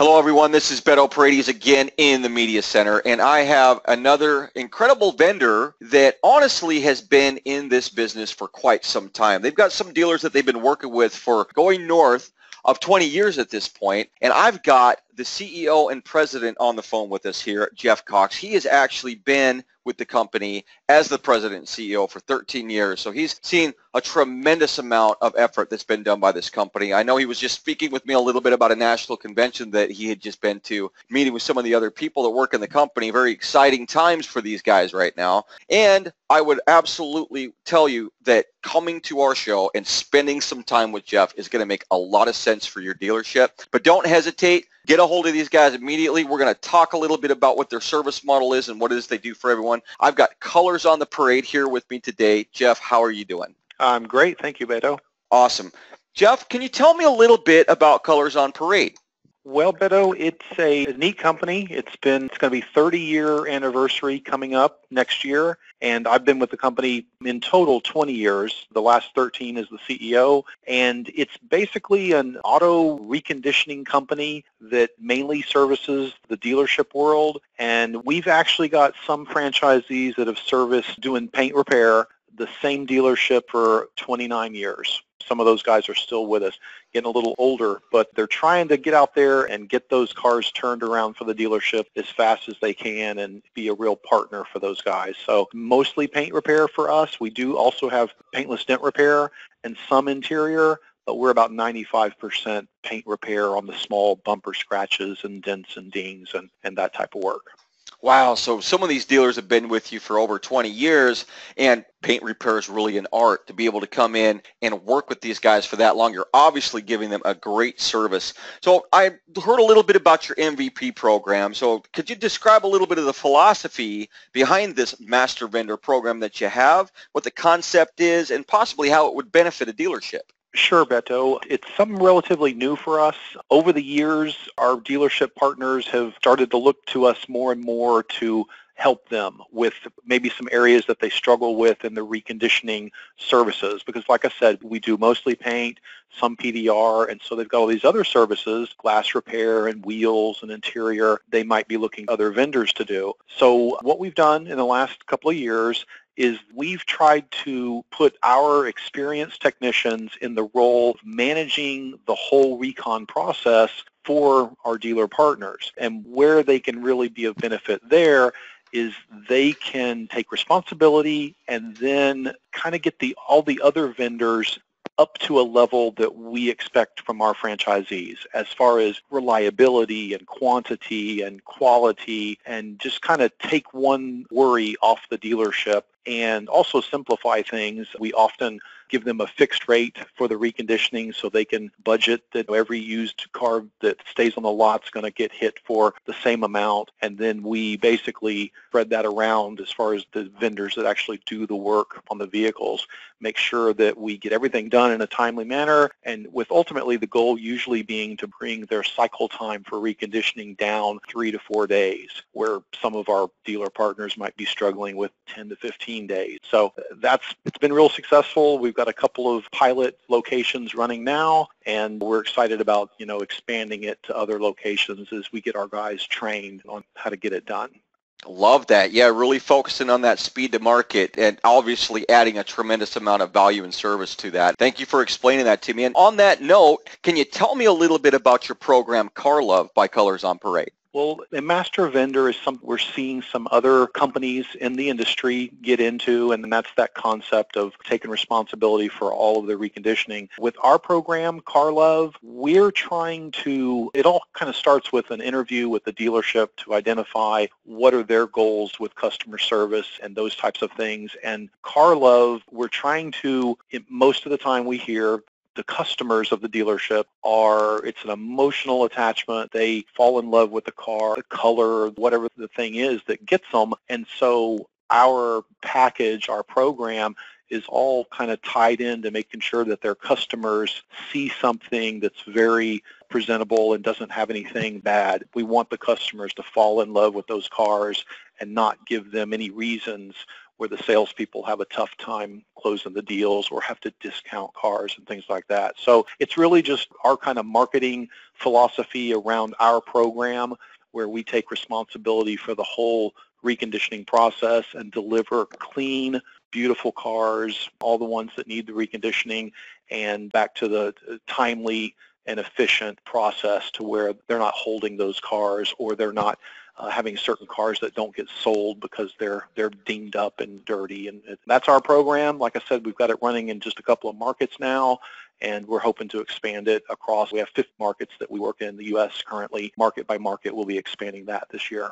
Hello, everyone. This is Beto Paredes again in the Media Center, and I have another incredible vendor that honestly has been in this business for quite some time. They've got some dealers that they've been working with for going north of 20 years at this point, and I've got the CEO and president on the phone with us here, Jeff Cox. He has actually been with the company as the president and CEO for 13 years. So he's seen a tremendous amount of effort that's been done by this company. I know he was just speaking with me a little bit about a national convention that he had just been to, meeting with some of the other people that work in the company. Very exciting times for these guys right now. And I would absolutely tell you that coming to our show and spending some time with Jeff is going to make a lot of sense for your dealership. But don't hesitate. Get a hold of these guys immediately. We're going to talk a little bit about what their service model is and what it is they do for everyone. I've got Colors on the Parade here with me today. Jeff, how are you doing? I'm great. Thank you, Beto. Awesome. Jeff, can you tell me a little bit about Colors on Parade? Well, Beto, it's a neat company. It's going to be 30-year anniversary coming up next year, and I've been with the company in total 20 years. The last 13 as the CEO, and it's basically an auto reconditioning company that mainly services the dealership world, and we've actually got some franchisees that have serviced doing paint repair, the same dealership for 29 years. Some of those guys are still with us, getting a little older, but they're trying to get out there and get those cars turned around for the dealership as fast as they can and be a real partner for those guys. So mostly paint repair for us. We do also have paintless dent repair and some interior, but we're about 95% paint repair on the small bumper scratches and dents and dings and that type of work. Wow, so some of these dealers have been with you for over 20 years, and paint repair is really an art to be able to come in and work with these guys for that long. You're obviously giving them a great service. So I heard a little bit about your MVP program. So could you describe a little bit of the philosophy behind this master vendor program that you have, what the concept is, and possibly how it would benefit a dealership? Sure, Beto. It's something relatively new for us. Over the years, our dealership partners have started to look to us more and more to help them with maybe some areas that they struggle with in the reconditioning services. Because like I said, we do mostly paint, some PDR, and so they've got all these other services, glass repair and wheels and interior, they might be looking other vendors to do. So what we've done in the last couple of years is we've tried to put our experienced technicians in the role of managing the whole recon process for our dealer partners. And where they can really be of benefit there is they can take responsibility and then kind of get all the other vendors up to a level that we expect from our franchisees as far as reliability and quantity and quality, and just kind of take one worry off the dealership and also simplify things. We often give them a fixed rate for the reconditioning so they can budget that every used car that stays on the lot is going to get hit for the same amount, and then we basically spread that around as far as the vendors that actually do the work on the vehicles, make sure that we get everything done in a timely manner, and with ultimately the goal usually being to bring their cycle time for reconditioning down 3 to 4 days, where some of our dealer partners might be struggling with 10 to 15 days. So it's been real successful. We've got a couple of pilot locations running now, and we're excited about, expanding it to other locations as we get our guys trained on how to get it done. Love that. Yeah, really focusing on that speed to market and obviously adding a tremendous amount of value and service to that. Thank you for explaining that to me. And on that note, can you tell me a little bit about your program, Car Love by Colors on Parade? Well, a master vendor is something we're seeing some other companies in the industry get into, and that's that concept of taking responsibility for all of the reconditioning. With our program, Car Love, we're trying to, it all kind of starts with an interview with the dealership to identify what are their goals with customer service and those types of things. And Car Love, we're trying to, most of the time we hear, the customers of the dealership it's an emotional attachment. They fall in love with the car, the color, whatever the thing is that gets them. And so our package, our program, is all kind of tied into making sure that their customers see something that's very presentable and doesn't have anything bad. We want the customers to fall in love with those cars and not give them any reasons where the salespeople have a tough time closing the deals or have to discount cars and things like that. So it's really just our kind of marketing philosophy around our program, where we take responsibility for the whole reconditioning process and deliver clean, beautiful cars, all the ones that need the reconditioning, and back to the timely and efficient process to where they're not holding those cars, or they're not having certain cars that don't get sold because they're dinged up and dirty. And that's our program. Like I said, we've got it running in just a couple of markets now, and we're hoping to expand it across. We have 50 markets that we work in the U.S. currently. Market by market, we'll be expanding that this year.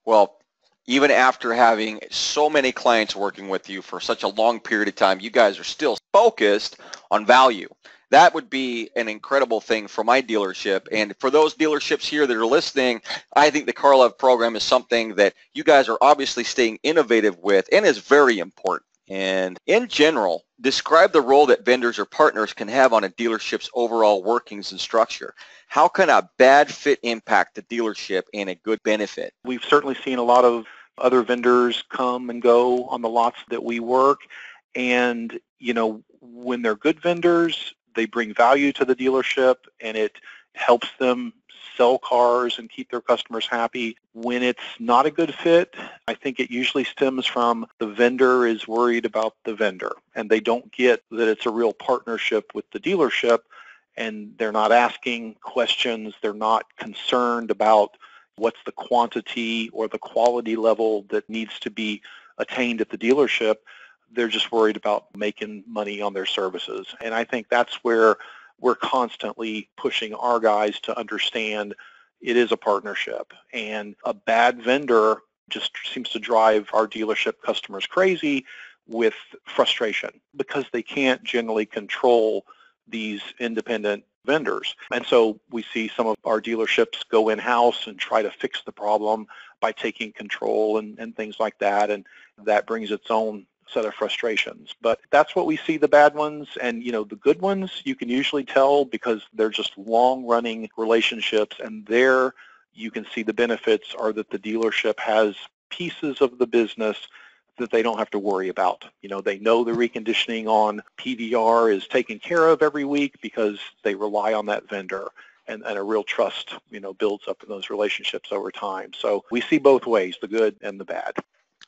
Well, even after having so many clients working with you for such a long period of time, you guys are still focused on value. That would be an incredible thing for my dealership. And for those dealerships here that are listening, I think the Car Love program is something that you guys are obviously staying innovative with and is very important. And in general, describe the role that vendors or partners can have on a dealership's overall workings and structure. How can a bad fit impact the dealership and a good benefit? We've certainly seen a lot of other vendors come and go on the lots that we work. And, when they're good vendors, they bring value to the dealership, and it helps them sell cars and keep their customers happy. When it's not a good fit, I think it usually stems from the vendor is worried about the vendor, and they don't get that it's a real partnership with the dealership, and they're not asking questions. They're not concerned about what's the quantity or the quality level that needs to be attained at the dealership. They're just worried about making money on their services. And I think that's where we're constantly pushing our guys to understand it is a partnership. And a bad vendor just seems to drive our dealership customers crazy with frustration because they can't generally control these independent vendors. And so we see some of our dealerships go in-house and try to fix the problem by taking control and things like that. And that brings its own set of frustrations. But that's what we see, the bad ones. And the good ones, you can usually tell because they're just long-running relationships, and there you can see the benefits are that the dealership has pieces of the business that they don't have to worry about. They know the reconditioning on PVR is taken care of every week because they rely on that vendor, and a real trust, builds up in those relationships over time. So we see both ways, the good and the bad.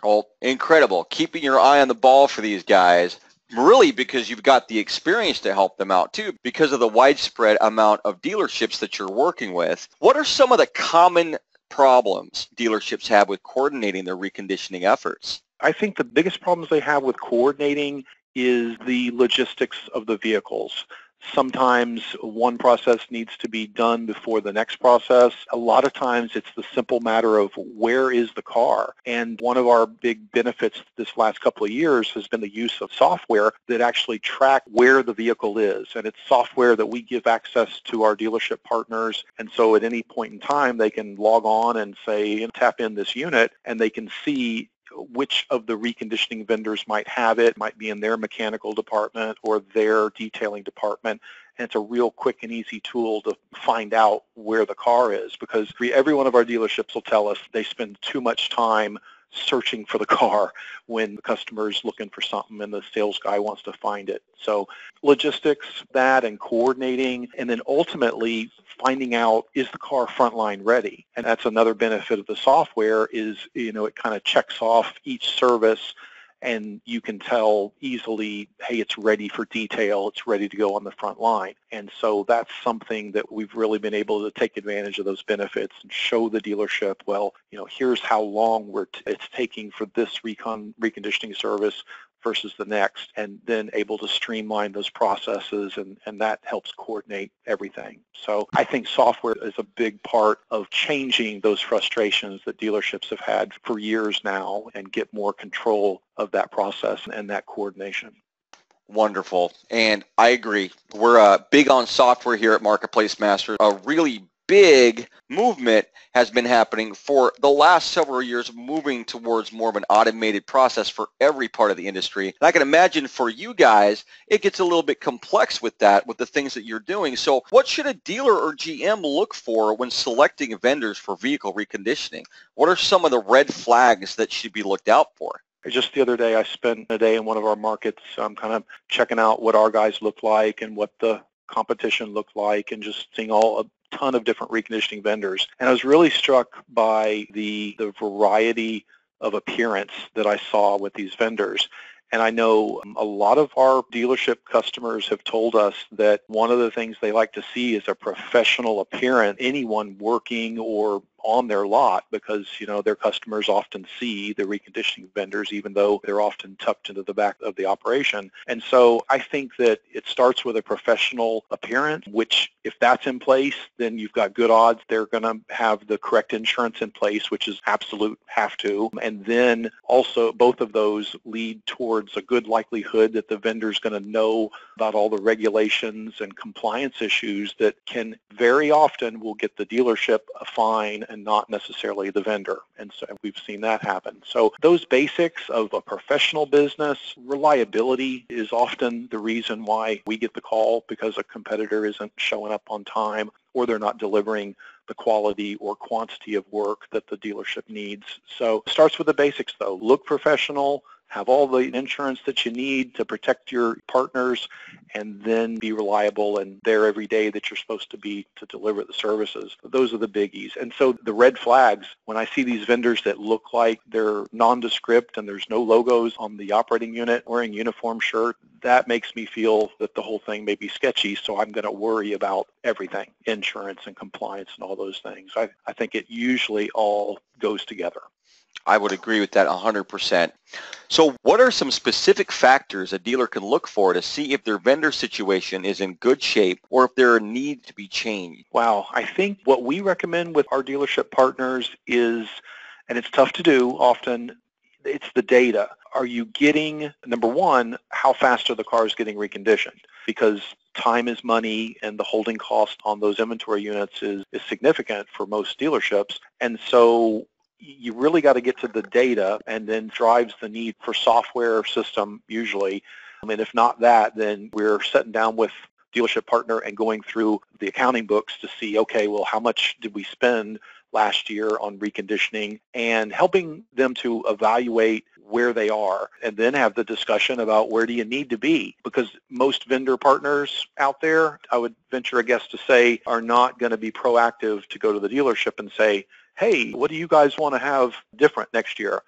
Oh, incredible. Keeping your eye on the ball for these guys, really, because you've got the experience to help them out too, because of the widespread amount of dealerships that you're working with. What are some of the common problems dealerships have with coordinating their reconditioning efforts? I think the biggest problems they have with coordinating is the logistics of the vehicles. Sometimes one process needs to be done before the next process. A lot of times it's the simple matter of where is the car. And one of our big benefits this last couple of years has been the use of software that actually track where the vehicle is. And it's software that we give access to our dealership partners. And so at any point in time, they can log on and say, tap in this unit, and they can see which of the reconditioning vendors might have it, might be in their mechanical department or their detailing department. And it's a real quick and easy tool to find out where the car is, because every one of our dealerships will tell us they spend too much time searching for the car when the customer is looking for something and the sales guy wants to find it. So logistics, that, and coordinating, and then ultimately finding out, is the car frontline ready? And that's another benefit of the software is, it kind of checks off each service, and you can tell easily, hey, it's ready for detail, it's ready to go on the front line. And so that's something that we've really been able to take advantage of those benefits and show the dealership, well, here's how long it's taking for this reconditioning service versus the next, and then able to streamline those processes, and that helps coordinate everything. So I think software is a big part of changing those frustrations that dealerships have had for years now and get more control of that process and that coordination. Wonderful. And I agree. We're big on software here at Marketplace Masters. A really big movement has been happening for the last several years, moving towards more of an automated process for every part of the industry. And I can imagine for you guys, it gets a little bit complex with that, with the things that you're doing. So what should a dealer or GM look for when selecting vendors for vehicle reconditioning? What are some of the red flags that should be looked out for? Just the other day, I spent a day in one of our markets kind of checking out what our guys look like and what the competition looked like, and just seeing a ton of different reconditioning vendors. And I was really struck by the variety of appearance that I saw with these vendors. And I know a lot of our dealership customers have told us that one of the things they like to see is a professional appearance, anyone working or on their lot, because their customers often see the reconditioning vendors even though they're often tucked into the back of the operation. And so I think that it starts with a professional appearance, which if that's in place, then you've got good odds they're going to have the correct insurance in place, which is absolute have to. And then also both of those lead towards a good likelihood that the vendor's going to know about all the regulations and compliance issues that can very often will get the dealership a fine and not necessarily the vendor. And so we've seen that happen. So those basics of a professional business, reliability is often the reason why we get the call, because a competitor isn't showing up on time or they're not delivering the quality or quantity of work that the dealership needs. So it starts with the basics though. Look professional, have all the insurance that you need to protect your partners, and then be reliable and there every day that you're supposed to be to deliver the services. Those are the biggies. And so the red flags, when I see these vendors that look like they're nondescript and there's no logos on the operating unit, wearing uniform shirt, that makes me feel that the whole thing may be sketchy, so I'm going to worry about everything, insurance and compliance and all those things. I think it usually all goes together. I would agree with that 100%. So what are some specific factors a dealer can look for to see if their vendor situation is in good shape or if there needs to be changed? Wow. I think what we recommend with our dealership partners is, and it's tough to do often, it's the data. Are you getting, number one, how fast are the cars getting reconditioned? Because time is money, and the holding cost on those inventory units is significant for most dealerships. And so you really got to get to the data, and then drives the need for software system usually. And if not that, then we're sitting down with dealership partner and going through the accounting books to see, okay, well, how much did we spend last year on reconditioning, and helping them to evaluate where they are, and then have the discussion about where do you need to be, because most vendor partners out there, I would venture a guess to say, are not going to be proactive to go to the dealership and say, hey, what do you guys want to have different next year?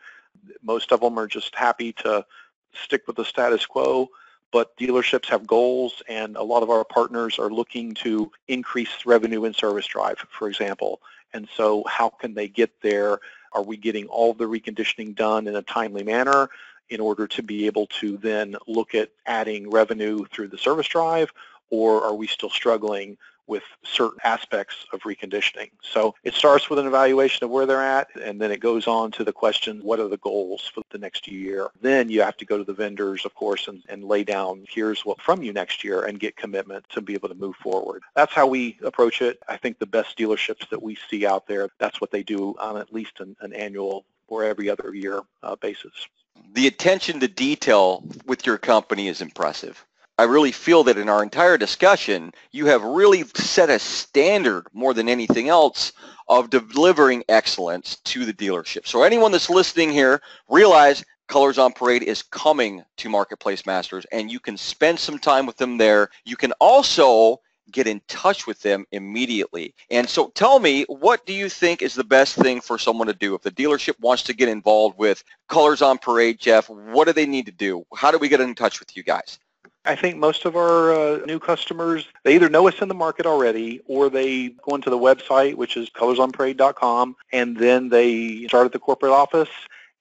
Most of them are just happy to stick with the status quo, but dealerships have goals, and a lot of our partners are looking to increase revenue in service drive, for example. And so how can they get there? Are we getting all the reconditioning done in a timely manner in order to be able to then look at adding revenue through the service drive, or are we still struggling with certain aspects of reconditioning? So it starts with an evaluation of where they're at, and then it goes on to the question, what are the goals for the next year? Then you have to go to the vendors, of course, and lay down, here's what from you next year, and get commitment to be able to move forward. That's how we approach it. I think the best dealerships that we see out there, that's what they do on at least an annual or every other year basis. The attention to detail with your company is impressive. I really feel that in our entire discussion, you have really set a standard more than anything else of delivering excellence to the dealership. So anyone that's listening here, realize Colors on Parade is coming to Marketplace Masters, and you can spend some time with them there. You can also get in touch with them immediately. And so tell me, what do you think is the best thing for someone to do? If the dealership wants to get involved with Colors on Parade, Jeff, what do they need to do? How do we get in touch with you guys? I think most of our new customers, they either know us in the market already, or they go into the website, which is colorsonparade.com, and then they start at the corporate office.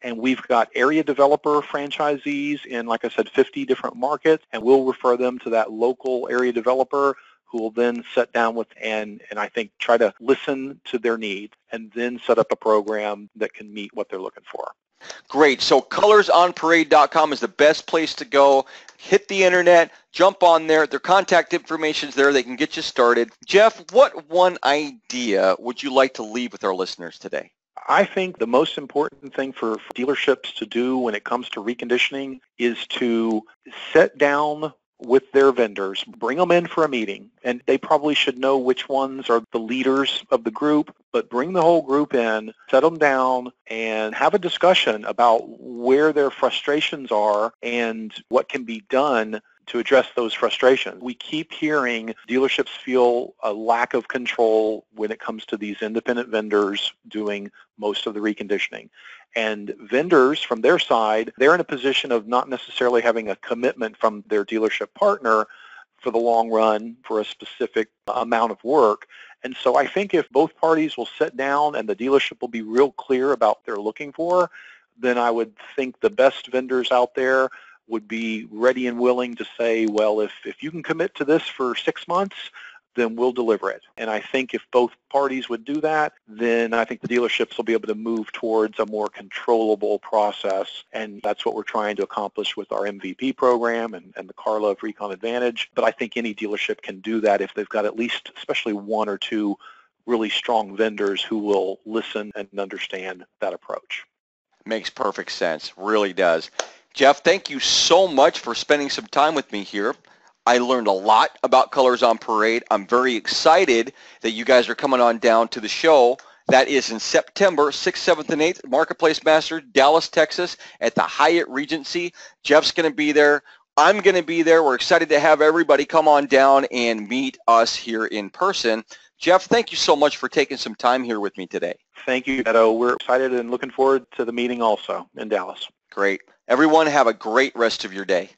And we've got area developer franchisees in, like I said, 50 different markets, and we'll refer them to that local area developer, who will then sit down with and I think try to listen to their needs, and then set up a program that can meet what they're looking for. Great. So colorsonparade.com is the best place to go. Hit the internet, jump on there. Their contact information is there. They can get you started. Jeff, what one idea would you like to leave with our listeners today? I think the most important thing for dealerships to do when it comes to reconditioning is to set down with their vendors, bring them in for a meeting, and they probably should know which ones are the leaders of the group, but bring the whole group in, set them down, and have a discussion about where their frustrations are and what can be done to address those frustrations. We keep hearing dealerships feel a lack of control when it comes to these independent vendors doing most of the reconditioning. And vendors, from their side, they're in a position of not necessarily having a commitment from their dealership partner for the long run for a specific amount of work. And so I think if both parties will sit down and the dealership will be real clear about what they're looking for, then I would think the best vendors out there would be ready and willing to say, well, if you can commit to this for 6 months, then we'll deliver it. And I think if both parties would do that, then I think the dealerships will be able to move towards a more controllable process. And that's what we're trying to accomplish with our MVP program and the Car Love Recon Advantage. But I think any dealership can do that if they've got at least, especially one or two really strong vendors who will listen and understand that approach. Makes perfect sense. Really does. Jeff, thank you so much for spending some time with me here. I learned a lot about Colors on Parade. I'm very excited that you guys are coming on down to the show. That is in September 6th, 7th, and 8th, Marketplace Masters, Dallas, Texas, at the Hyatt Regency. Jeff's going to be there. I'm going to be there. We're excited to have everybody come on down and meet us here in person. Jeff, thank you so much for taking some time here with me today. Thank you, Edo. We're excited and looking forward to the meeting also in Dallas. Great. Everyone have a great rest of your day.